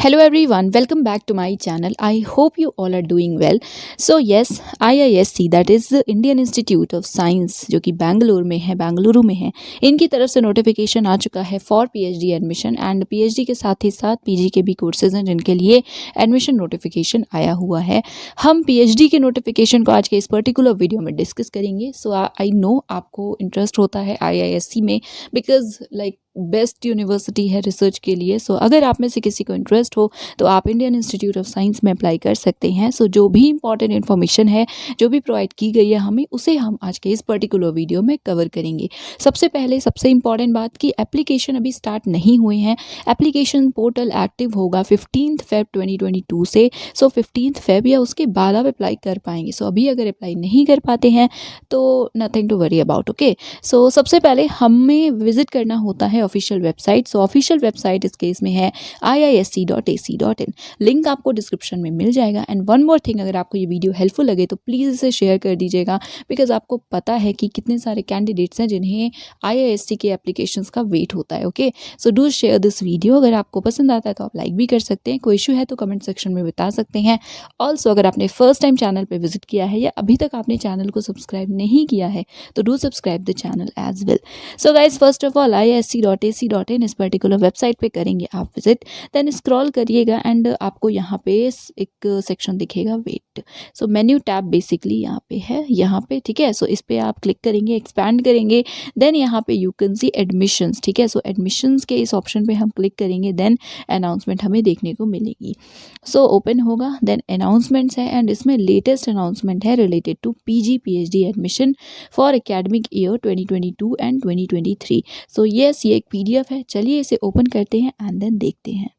Hello everyone, welcome back to my channel. I hope you all are doing well. So yes, IISc that is the Indian Institute of Science जो कि बेंगलुरु में है, इनकी तरफ से notification आ चुका है for PhD admission and PhD के साथ ही साथ पीजी के भी कोर्सेज हैं जिनके लिए एडमिशन नोटिफिकेशन आया हुआ है। हम पीएचडी के नोटिफिकेशन को आज के इस पर्टिकुलर वीडियो में डिस्कस करेंगे। सो आई नो आपको इंटरेस्ट होता है IISc में बिकॉज लाइक बेस्ट यूनिवर्सिटी है रिसर्च के लिए। सो अगर आप में से किसी को इंटरेस्ट हो तो आप इंडियन इंस्टीट्यूट ऑफ साइंस में अप्लाई कर सकते हैं। सो जो भी इंपॉर्टेंट इन्फॉर्मेशन है जो भी प्रोवाइड की गई है हमें, उसे हम आज के इस पर्टिकुलर वीडियो में कवर करेंगे। सबसे पहले सबसे इंपॉर्टेंट बात कि एप्लीकेशन अभी स्टार्ट नहीं हुए हैं। एप्लीकेशन पोर्टल एक्टिव होगा 15 Feb 2022 से। सो 15 Feb या उसके बाद आप अप्लाई कर पाएंगे। सो अभी अगर अप्लाई नहीं कर पाते हैं तो nothing to worry about. Okay, so सबसे पहले हमें विजिट करना होता है official website. So official website इस केस में है iisc.ac.in। लिंक आपको डिस्क्रिप्शन में मिल जाएगा। एंड वन मोर थिंग, अगर आपको ये वीडियो हेल्पफुल लगे तो प्लीज़ इसे शेयर कर दीजिएगा बिकॉज आपको पता है कि कितने सारे कैंडिडेट्स हैं जिन्हें IISc के एप्लीकेशंस का वेट होता है। Okay, so do share this video. अगर आपको पसंद आता है तो आप लाइक भी कर सकते हैं, कोई इशू है तो कमेंट सेक्शन में बता सकते हैं। ऑल्सो अगर आपने फर्स्ट टाइम चैनल पर विजिट किया है या अभी तक आपने चैनल को सब्सक्राइब नहीं किया है तो do subscribe the channel as well. So guys, first of all IISc.ac.in इस पर्टिकुलर वेबसाइट पे करेंगे आप विजिट। देन स्क्रॉल करिएगा एंड आपको यहाँ पे एक सेक्शन दिखेगा wait. So menu tab basically यहाँ पे है, यहाँ पे ठीक है। सो इस पे आप क्लिक करेंगे, एक्सपैंड करेंगे। देन यहाँ पे यू कैन सी एडमिशंस, ठीक है। सो एडमिशंस के इस ऑप्शन पे हम क्लिक करेंगे, देन अनाउंसमेंट हमें देखने को मिलेगी। सो ओपन होगा, देन अनाउंसमेंट्स है एंड इसमें लेटेस्ट अनाउंसमेंट है related to PG PhD admission for academic year 2022 and 2023। So yes, ये एक PDF है। चलिए इसे ओपन करते हैं एंड देन देखते हैं।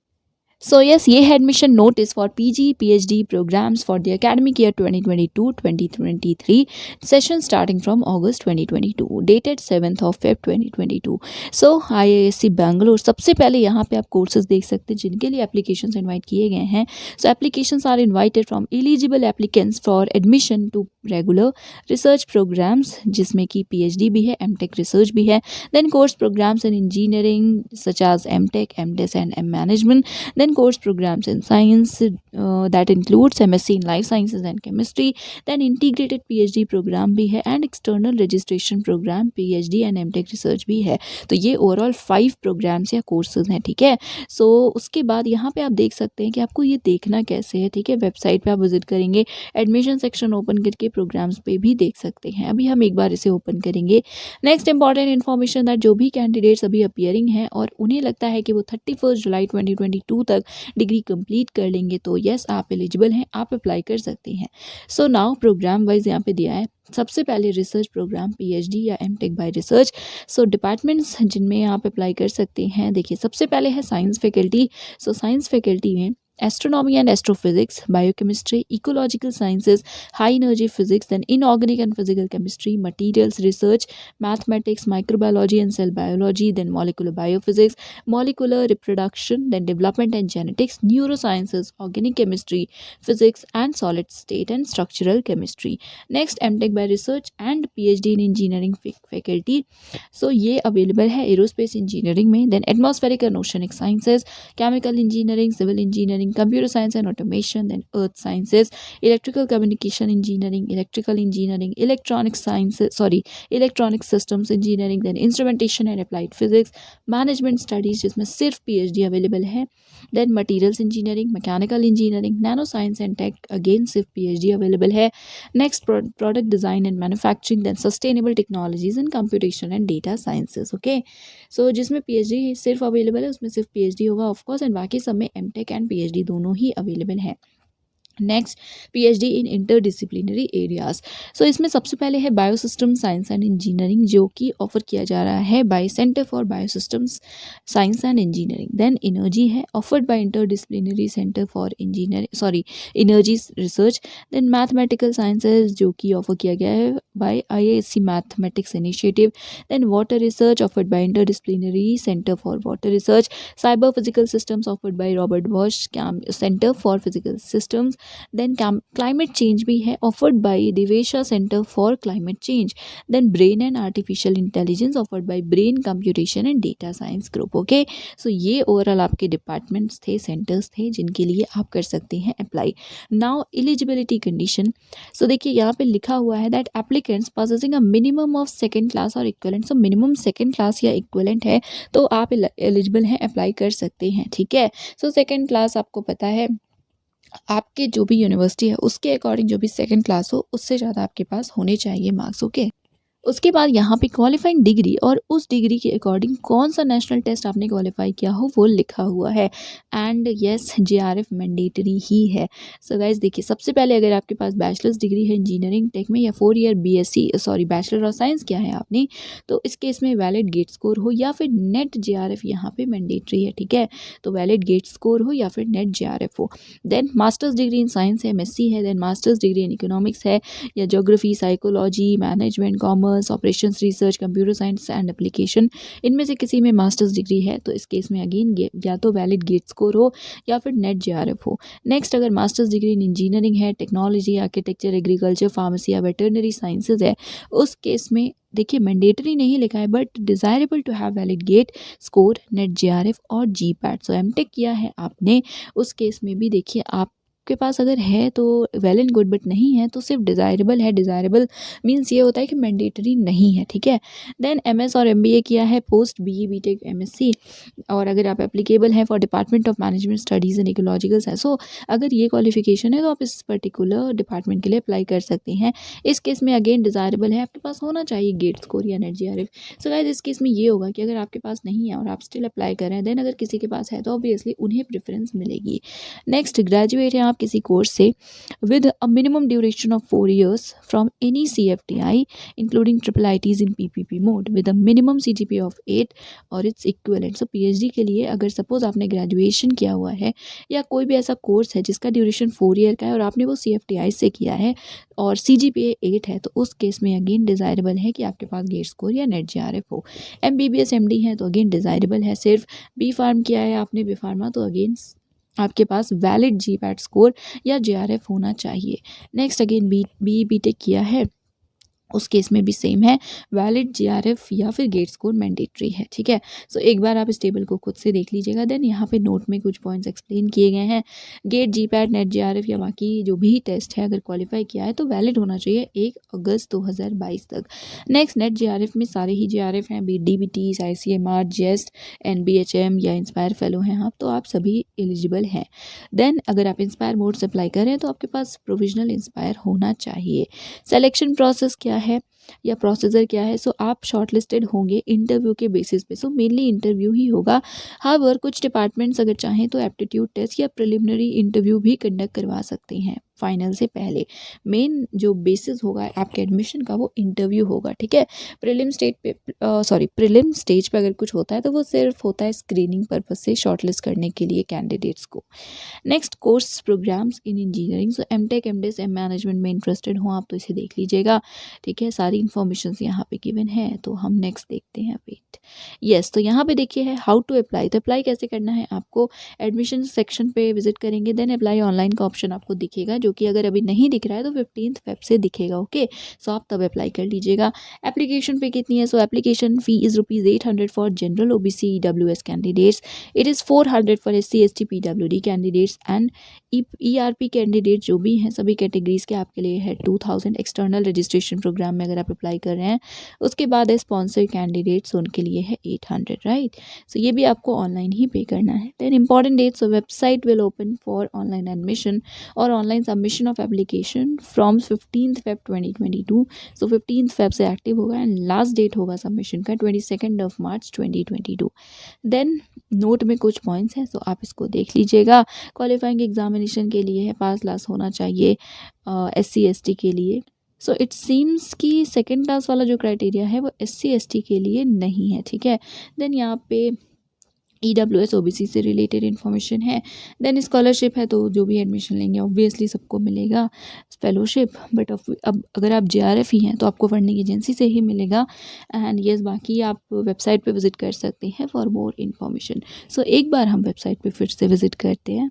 सो यस, ये है admission notice for PG PhD programmes for the academic year 2022-2023 session starting from August 2022 dated 7th of Feb 2022। So IISc Bangalore. सबसे पहले यहाँ पे आप कोर्सेज देख सकते हैं जिनके लिए एप्लीकेशंस इनवाइट किए गए हैं। So applications are invited from eligible applicants for admission to regular research programs जिसमें कि PhD भी है, MTech रिसर्च भी है। Then course programmes in engineering such as MTech, MDes and M management. Then course programs in science that includes MSc in life sciences and chemistry. Then integrated PhD program भी है and external registration program PhD and MTech research भी है। तो ये overall 5 programmes या courses हैं, ठीक है। सो उसके बाद यहाँ पे आप देख सकते हैं कि आपको ये देखना कैसे है, ठीक है। वेबसाइट पे आप विजिट करेंगे, एडमिशन सेक्शन ओपन करके प्रोग्राम्स पे भी देख सकते हैं। अभी हम एक बार इसे ओपन करेंगे। नेक्स्ट इंपॉर्टेंट इन्फॉर्मेशन दैट जो भी कैंडिडेट्स अभी अपियरिंग हैं और उन्हें लगता है कि वो 31 जुलाई 2022 तक डिग्री कंप्लीट कर लेंगे तो यस, आप एलिजिबल हैं, आप अप्लाई कर सकते हैं। सो नाउ प्रोग्राम वाइज यहाँ पे दिया है। सबसे पहले रिसर्च प्रोग्राम PhD या MTech by research. So departments जिनमें आप अप्लाई कर सकते हैं, देखिए सबसे पहले है science faculty. So science faculty में astronomy and astrophysics, biochemistry, ecological sciences, high energy physics, then inorganic and physical chemistry, materials research, mathematics, microbiology and cell biology, then molecular biophysics, molecular reproduction, then development and genetics, neuro sciences, organic chemistry, physics and solid state and structural chemistry. Next MTech by research and PhD in engineering faculty. So ये available है aerospace engineering में। Then atmospheric and oceanic sciences, chemical engineering, civil engineering, computer science and automation, then earth sciences, electrical communication engineering, electrical engineering, electronic systems engineering, then instrumentation and applied physics, management studies जिसमें सिर्फ PhD available है। then materials engineering, mechanical engineering, nano science and tech, again सिर्फ PhD available है। next product design and manufacturing, then sustainable technologies and computation and data sciences। okay, so जिसमें PhD सिर्फ available है उसमें सिर्फ PhD होगा of course, and बाकी सब में MTech एंड PhD दोनों ही अवेलेबल है। नेक्स्ट PhD इन इंटरडिसिप्लिनरी एरियाज। सो इसमें सबसे पहले है बायोसिस्टम साइंस एंड इंजीनियरिंग जो कि ऑफर किया जा रहा है by centre for biosystems science and engineering. Then energy है offered by interdisciplinary centre for energy research. Then mathematical sciences जो कि ऑफर किया गया है by IISc mathematics initiative. Then water research offered by interdisciplinary centre for water research. Cyber physical systems offered by Robert Bosch centre for physical systems. Then climate change भी है, offered by Divecha centre for climate change. Then brain and artificial intelligence offered by brain computation and data science group. Okay, so ये overall आपके departments थे, centres थे जिनके लिए आप कर सकते हैं apply. Now eligibility condition. So देखिए यहाँ पे लिखा हुआ है that applicants possessing a minimum of second class or equivalent. So minimum second class या इक्विवेलेंट है तो आप एलिजिबल हैं, अप्लाई कर सकते हैं, ठीक है। सो सेकंड क्लास आपको पता है आपके जो भी यूनिवर्सिटी है उसके अकॉर्डिंग जो भी सेकंड क्लास हो उससे ज़्यादा आपके पास होने चाहिए मार्क्स। ओके, उसके बाद यहाँ पे क्वालिफाइंग डिग्री और उस डिग्री के अकॉर्डिंग कौन सा नेशनल टेस्ट आपने क्वालिफाई किया हो वो लिखा हुआ है। एंड यस, जेआरएफ मैंडेटरी ही है। सो गाइज देखिए, सबसे पहले अगर आपके पास बैचलर्स डिग्री है इंजीनियरिंग टेक में या 4 year BSc sorry bachelor of science किया है आपने, तो इस केस में वैलिड गेट स्कोर हो या फिर नेट जेआरएफ यहाँ पे मैंडेटरी है, ठीक है। तो वैलिड गेट स्कोर हो या फिर नेट जेआरएफ हो। Then masters degree in science है, एमएससी है। Then masters degree in economics है या geography, psychology, management, commerce, operations, research, computer science and application, इनमें से किसी में मास्टर्स डिग्री है तो इस केस में अगेन या तो वैलिड गेट स्कोर हो या फिर नेट जेआरएफ हो। नेक्स्ट, अगर मास्टर्स डिग्री इन इंजीनियरिंग है, टेक्नोलॉजी, आर्किटेक्चर, एग्रीकल्चर, फार्मेसी या वेटरनरी साइंसेज है, उस केस में देखिए मैंडेटरी नहीं लिखा है but desirable to have valid GATE score, NET JRF और जीपैट। सो एमटेक किया है आपने, उस केस में भी देखिए आपके पास अगर है तो वेल एंड गुड, बट नहीं है तो सिर्फ डिज़ायरेबल है। डिज़ायरेबल मीन्स ये होता है कि मैंडेटरी नहीं है, ठीक है। देन एमएस और एमबीए किया है, पोस्ट बीई बीटेक एमएससी, और अगर आप एप्लीकेबल है for department of management studies and ecological science, so अगर ये क्वालिफिकेशन है तो आप इस पर्टिकुलर डिपार्टमेंट के लिए अप्लाई कर सकते हैं। इस केस में अगेन डिज़ायरेबल है, आपके पास होना चाहिए गेट स्कोर या नेट जेआरएफ। सो गाइस इस केस में ये होगा कि अगर आपके पास नहीं है और आप स्टिल अप्लाई कर रहे हैं, देन अगर किसी के पास है तो ऑब्वियसली उन्हें प्रेफरेंस मिलेगी। नेक्स्ट, ग्रेजुएट हैं आप किसी कोर्स से with a minimum duration of 4 years from any CFTI including triple ITs in PPP mode with a minimum CGPA of 8 और इट्स इक्विवेलेंट। सो PhD के लिए अगर सपोज आपने ग्रेजुएशन किया हुआ है या कोई भी ऐसा कोर्स है जिसका ड्यूरेशन 4 year का है और आपने वो CFTI से किया है और CGPA 8 है, तो उस केस में अगेन डिज़ायरेबल है कि आपके पास गेट स्कोर या नेट जेआरएफ हो। MBBS MD है तो अगेन डिज़ायरेबल है। सिर्फ बी फार्म किया है आपने, बी फार्मा, तो अगेन आपके पास वैलिड जीपैट स्कोर या जेआरएफ होना चाहिए। नेक्स्ट, अगेन बी बीटेक किया है, उस केस में भी सेम है, वैलिड जेआरएफ या फिर गेट स्कोर मैंडेटरी है, ठीक है। सो एक बार आप इस टेबल को खुद से देख लीजिएगा। देन यहाँ पे नोट में कुछ पॉइंट्स एक्सप्लेन किए गए हैं। गेट, जीपैट, नेट जेआरएफ या बाकी जो भी टेस्ट है अगर क्वालिफाई किया है तो वैलिड होना चाहिए 1 अगस्त 2022 तक। नेक्स्ट, नेट जेआरएफ में सारे ही जेआरएफ हैं, DBT, ICMR, जेस्ट, NBHM या इंस्पायर फेलो हैं आप, तो आप सभी एलिजिबल हैं। देन अगर आप इंस्पायर मोड से अप्लाई कर रहे हैं तो आपके पास प्रोविजनल इंस्पायर होना चाहिए। सेलेक्शन प्रोसेस क्या है या प्रोसीजर क्या है? सो आप शॉर्टलिस्टेड होंगे इंटरव्यू के बेसिस पे, सो मेनली इंटरव्यू ही होगा। हाउएवर कुछ डिपार्टमेंट्स अगर चाहें तो एप्टीट्यूड टेस्ट या प्रिलिमिनरी इंटरव्यू भी कंडक्ट करवा सकते हैं फाइनल से पहले। मेन जो बेसिस होगा आपके एडमिशन का वो इंटरव्यू होगा, ठीक है। प्रीलिम स्टेज पे अगर कुछ होता है तो वो सिर्फ होता है स्क्रीनिंग पर्पज से शॉर्टलिस्ट करने के लिए कैंडिडेट्स को। Next, course programmes in engineering. So MTech, MDes, M management में इंटरेस्टेड हो आप तो इसे देख लीजिएगा, ठीक है। सारी इन्फॉर्मेशन यहाँ पे गिवन है, तो हम नेक्स्ट देखते हैं। वेट, यस, तो यहाँ पे देखिए है हाउ टू अप्लाई। तो अप्लाई कैसे करना है, आपको एडमिशन सेक्शन पे विजिट करेंगे, देन अप्लाई ऑनलाइन का ऑप्शन आपको दिखेगा, जो कि अगर अभी नहीं दिख रहा है तो 15 फेब से दिखेगा, ओके। सो आप तब अप्लाई कर लीजिएगा। एप्लीकेशन फ़ी कितनी है? सो application fee is ₹800 for general OBC EWS candidates, it is 400 for SC ST PWD candidates and ERP candidate जो भी हैं सभी कैटेगरीज के आपके लिए है 2000। एक्सटर्नल रजिस्ट्रेशन प्रोग्राम में अगर आप अप्लाई कर रहे हैं उसके बाद है स्पॉन्सर कैंडिडेट्स, उनके लिए है 800, राइट। सो ये भी आपको ऑनलाइन ही पे करना है। Then important dates, so website will open for online admission और online submission of application from 15 Feb 2022। So 15 Feb से एक्टिव होगा एंड लास्ट डेट होगा सबमिशन का 22 मार्च 2022। देन नोट में कुछ पॉइंट्स हैं, सो आप इसको देख लीजिएगा। क्वालिफाइंग एग्जामिनेशन के लिए है पास क्लास होना चाहिए SC ST के लिए। सो इट सीम्स कि सेकेंड क्लास वाला जो क्राइटेरिया है वो SC ST के लिए नहीं है, ठीक है। देन यहाँ पे EWS OBC से रिलेटेड इन्फॉर्मेशन है। देन स्कॉलरशिप है, तो जो भी एडमिशन लेंगे ऑब्वियसली सबको मिलेगा फेलोशिप, बट अब अगर आप JRF ही हैं तो आपको फंडिंग एजेंसी से ही मिलेगा। एंड यस, बाकी आप वेबसाइट पे विजिट कर सकते हैं फॉर मोर इन्फॉर्मेशन। सो एक बार हम वेबसाइट पे फिर से विजिट करते हैं।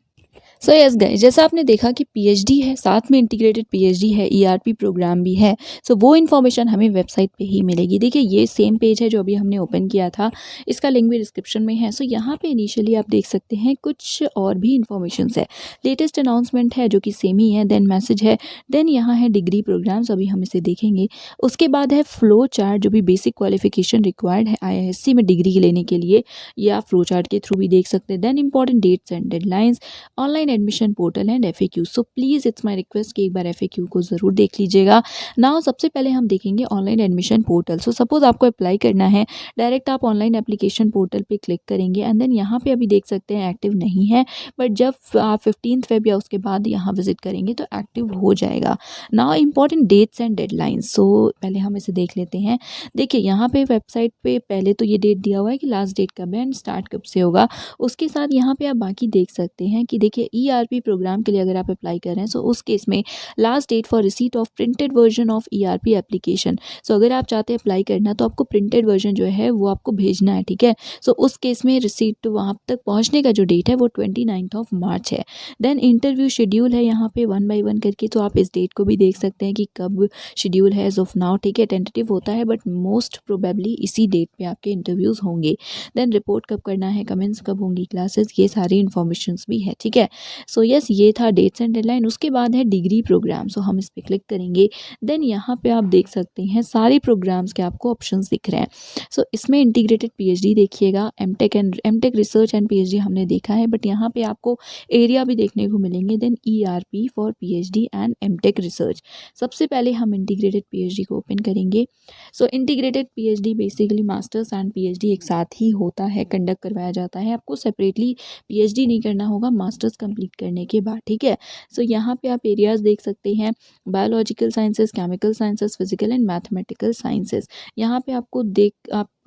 सो यस गाइस, जैसा आपने देखा कि पीएचडी है, साथ में इंटीग्रेटेड पीएचडी है, ईआरपी प्रोग्राम भी है। सो वो इन्फॉर्मेशन हमें वेबसाइट पे ही मिलेगी। देखिए ये सेम पेज है जो अभी हमने ओपन किया था, इसका लिंक भी डिस्क्रिप्शन में है। सो यहाँ पे इनिशियली आप देख सकते हैं कुछ और भी इन्फॉर्मेशंस है। लेटेस्ट अनाउंसमेंट है जो कि सेम ही है, देन मैसेज है, देन यहाँ है डिग्री प्रोग्राम्स, अभी हम इसे देखेंगे। उसके बाद है फ्लो चार्ट, जो भी बेसिक क्वालिफिकेशन रिक्वायर्ड है आईआईएससी में डिग्री लेने के लिए, या फ्लो चार्ट के थ्रू भी देख सकते हैं। Then important dates and deadlines, online admission portal and FAQ. So please it's my request कि एक बार एफएक्यू को ज़रूर देख लीजिएगा। नाउ सबसे पहले हम देखेंगे ऑनलाइन एडमिशन पोर्टल। सो सपोज़ आपको अप्लाई करना है, डायरेक्ट आप ऑनलाइन एप्लीकेशन पोर्टल पे क्लिक करेंगे एंड देन यहाँ पे अभी देख सकते हैं एक्टिव नहीं है, बट जब आप 15 फेब या उसके बाद यहाँ विजिट करेंगे तो एक्टिव हो जाएगा। Now important dates and deadlines, so पहले हम इसे देख लेते हैं। देखिए यहाँ पे वेबसाइट पे पहले तो ये डेट दिया हुआ है कि लास्ट डेट कब है एंड स्टार्ट कब से होगा। उसके साथ यहाँ पे आप बाकी देख सकते हैं कि देखिए ईआरपी प्रोग्राम के लिए अगर आप अप्लाई कर रहे हैं, सो उस केस में last date for receipt of printed version of ERP application. So अगर आप चाहते हैं अप्लाई करना तो आपको प्रिंटेड वर्जन जो है वो आपको भेजना है, ठीक है। सो उस केस में रिसीट वहाँ तक पहुँचने का जो डेट है वो 29 मार्च है। देन इंटरव्यू शेड्यूल है यहाँ पे 1 बाय 1 करके, तो आप इस डेट को भी देख सकते हैं कि कब शेड्यूल है एज ऑफ नाउ, ठीक है। टेंटेटिव होता है बट मोस्ट प्रोबेबली इसी डेट पे आपके इंटरव्यूज़ होंगे। देन रिपोर्ट कब करना है, कमेंट्स कब होंगी क्लासेस, ये सारी इन्फॉर्मेशंस भी है, ठीक है। सो यस, ये था डेट्स एंड डेडलाइन। उसके बाद है डिग्री प्रोग्राम, सो हम इस पर क्लिक करेंगे। देन यहाँ पे आप देख सकते हैं सारे प्रोग्राम्स के आपको ऑप्शंस दिख रहे हैं। सो इसमें इंटीग्रेटेड पीएचडी देखिएगा, एमटेक रिसर्च एंड पीएचडी हमने देखा है, बट यहाँ पे आपको एरिया भी देखने को मिलेंगे। Then ERP for PhD and MTech research. सबसे पहले हम इंटीग्रेटेड पीएचडी को ओपन करेंगे। So integrated PhD basically masters and PhD एक साथ ही होता है, कंडक्ट करवाया जाता है। आपको सेपरेटली पीएचडी नहीं करना होगा मास्टर्स कंप्लीट करने के बाद, ठीक है। सो यहाँ पे आप एरियाज देख सकते हैं, biological sciences, chemical sciences, physical and mathematical sciences. यहाँ पे आप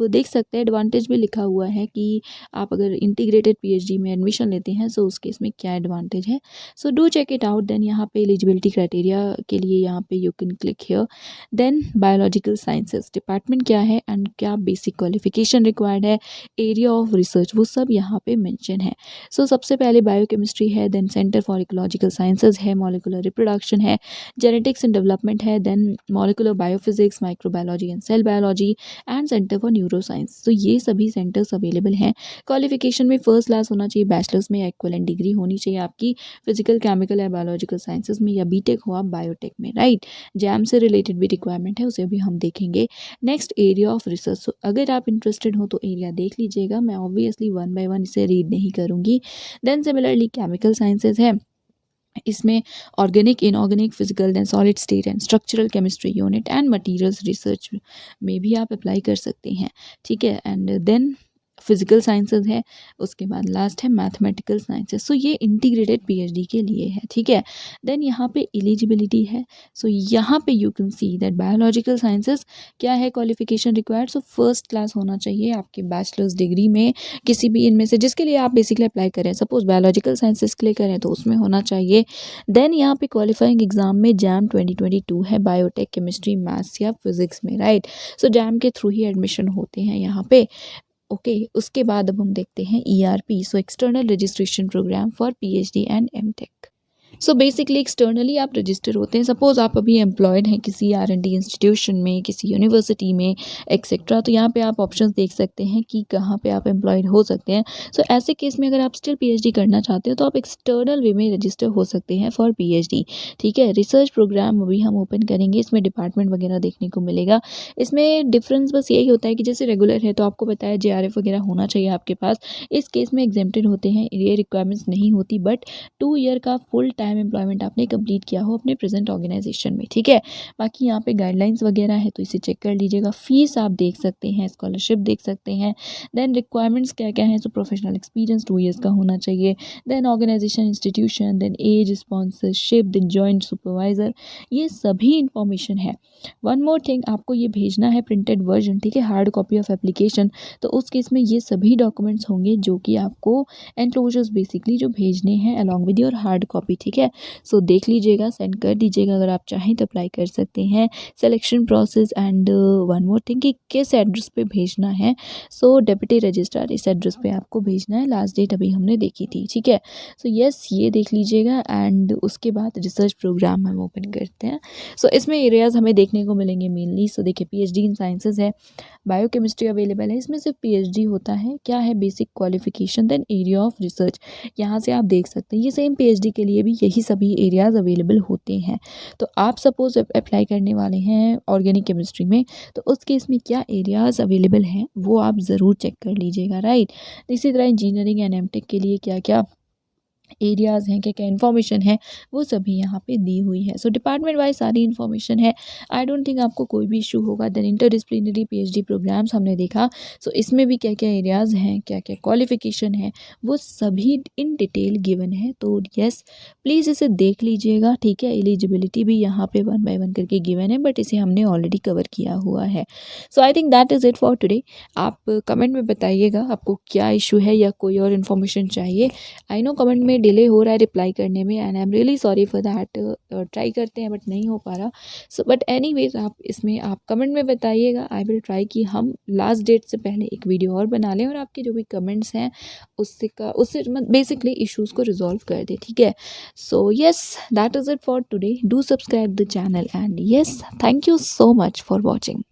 देख सकते हैं एडवांटेज भी लिखा हुआ है कि आप अगर इंटीग्रेटेड पीएचडी में एडमिशन लेते हैं सो उस केस में क्या एडवांटेज है। So do check it out. Then यहाँ पे एलिजिबिलिटी क्राइटेरिया के लिए यहाँ पे you can click here. Then biological sciences department क्या है एंड क्या बेसिक क्वालिफिकेशन रिक्वायर्ड है, एरिया ऑफ रिसर्च, वो सब यहाँ पे मेंशन है। सो सबसे पहले बायोकेमिस्ट्री है, then centre for ecological sciences है, मॉलिक्यूलर रिप्रोडक्शन है, जेनेटिक्स एंड डेवलपमेंट है, then molecular biophysics, microbiology and cell biology and centre for neuro science. तो ये सभी सेंटर्स अवेलेबल हैं। क्वालिफिकेशन में फर्स्ट क्लास होना चाहिए, बैचलर्स में या इक्विवेलेंट डिग्री होनी चाहिए आपकी फिजिकल, केमिकल या बायोलॉजिकल साइंसेज में, या बीटेक हो आप बायोटेक में, राइट। जैम से रिलेटेड भी रिक्वायरमेंट है, उसे भी हम देखेंगे। नेक्स्ट एरिया ऑफ रिसर्च, सो अगर आप इंटरेस्टेड हो तो एरिया देख लीजिएगा, मैं ऑब्वियसली 1 बाय 1 इसे रीड नहीं करूँगी। देन सिमिलरली केमिकल साइंसेज है, इसमें organic, inorganic, physical, then solid state and structural chemistry unit and materials research में भी आप अप्लाई कर सकते हैं, ठीक है। एंड देन फिजिकल साइंसेज है, उसके बाद लास्ट है मैथमेटिकल साइंसेज। सो ये इंटीग्रेटेड पीएचडी के लिए है, ठीक है। देन यहाँ पे एलिजिबिलिटी है। सो यहाँ पे you can see that biological sciences क्या है qualification required, so first class होना चाहिए आपके बैचलर्स डिग्री में किसी भी इनमें से जिसके लिए आप बेसिकली अप्लाई करें। सपोज बायोलॉजिकल साइंसेज के लिए करें तो उसमें होना चाहिए। देन यहाँ पे क्वालिफाइंग एग्जाम में जैम 2022 है, बायोटेक, केमिस्ट्री, मैथ्स या फिजिक्स में, राइट। सो जैम के थ्रू ही एडमिशन होते हैं यहाँ पे, ओके। उसके बाद अब हम देखते हैं ERP, so external registration programme for PhD and MTech. So basically externally आप रजिस्टर होते हैं। सपोज़ आप अभी एम्प्लॉयड हैं किसी R&D इंस्टीट्यूशन में, किसी यूनिवर्सिटी में एक्सेट्रा, तो यहाँ पे आप ऑप्शंस देख सकते हैं कि कहाँ पे आप एम्प्लॉयड हो सकते हैं। सो ऐसे केस में अगर आप स्टिल पीएचडी करना चाहते हो तो आप एक्सटर्नल वे में रजिस्टर हो सकते हैं फॉर पीएचडी, ठीक है। रिसर्च प्रोग्राम अभी हम ओपन करेंगे, इसमें डिपार्टमेंट वगैरह देखने को मिलेगा। इसमें डिफरेंस बस यही होता है कि जैसे रेगुलर है तो आपको पता है JRF वगैरह होना चाहिए आपके पास, इस केस में एग्जेम्प्टेड होते हैं, ये रिक्वायरमेंट्स नहीं होती। बट 2 ईयर का फुल टाइम एम्प्लॉयमेंट आपने कंप्लीट किया हो अपने प्रेजेंट ऑर्गेनाइजेशन में, ठीक है। बाकी यहाँ पे गाइडलाइंस वगैरह है तो इसे चेक कर लीजिएगा। फीस आप देख सकते हैं, स्कॉलरशिप देख सकते हैं। देन रिक्वायरमेंट्स क्या क्या हैं, सो प्रोफेशनल एक्सपीरियंस 2 ईयर्स का होना चाहिए। Then organisation, institution, then age, sponsorship, then joint supervisor, ये सभी इंफॉर्मेशन है। वन मोर थिंग, आपको ये भेजना है प्रिंटेड वर्जन, ठीक है, हार्ड कॉपी ऑफ एप्लीकेशन। तो उस केस में ये सभी डॉक्यूमेंट्स होंगे जो कि आपको एनक्लोजर्स बेसिकली जो भेजने हैं along with your hard copy, ठीक है। ठीक है। सो देख लीजिएगा, सेंड कर दीजिएगा, अगर आप चाहें तो अप्लाई कर सकते हैं। Selection process and one more thing कि किस एड्रेस पे भेजना है। सो डेप्यूटी रजिस्ट्रार इस एड्रेस पे आपको भेजना है, लास्ट डेट अभी हमने देखी थी, ठीक है। सो यस, ये देख लीजिएगा एंड उसके बाद रिसर्च प्रोग्राम हम ओपन करते हैं। सो इसमें एरियाज़ हमें देखने को मिलेंगे मेनली। सो देखिए, पीएचडी इन साइंसेज है, बायोकेमिस्ट्री अवेलेबल है, इसमें सिर्फ पीएचडी होता है। क्या है basic qualification, then area of research, यहाँ से आप देख सकते हैं ये सेम पीएचडी के लिए भी यही सभी एरियाज़ अवेलेबल होते हैं। तो आप सपोज अप्लाई करने वाले हैं ऑर्गेनिक केमिस्ट्री में, तो उस केस में क्या एरियाज़ अवेलेबल हैं वो आप ज़रूर चेक कर लीजिएगा, राइट। इसी तरह इंजीनियरिंग एंड एमटेक के लिए क्या क्या एरियाज़ हैं, क्या क्या इन्फॉर्मेशन है, वो सभी यहाँ पे दी हुई है। सो डिपार्टमेंट वाइज सारी इन्फॉर्मेशन है। आई डोंट थिंक आपको कोई भी इशू होगा। देन इंटरडिसिप्लिनरी पीएचडी प्रोग्राम्स हमने देखा। सो इसमें भी क्या क्या एरियाज़ हैं, क्या क्या क्वालिफिकेशन है, वो सभी इन डिटेल गिवन है। तो यस, प्लीज़ इसे देख लीजिएगा, ठीक है। एलिजिबिलिटी भी यहाँ पे 1 बाय 1 करके गिवन है, बट इसे हमने ऑलरेडी कवर किया हुआ है। So I think that is it for today. आप कमेंट में बताइएगा आपको क्या इशू है या कोई और इन्फॉर्मेशन चाहिए। आई नो कमेंट में डिले हो रहा है रिप्लाई करने में and I am really sorry for that. Try करते हैं बट नहीं हो पा रहा। सो बट एनीवेज, आप इसमें आप कमेंट में बताइएगा। आई विल ट्राई कि हम लास्ट डेट से पहले एक वीडियो और बना लें और आपके जो भी कमेंट्स हैं उससे बेसिकली इश्यूज़ को रिजॉल्व कर दें, ठीक है। So yes, that is it for today. Do subscribe the channel and yes, thank you so much for watching.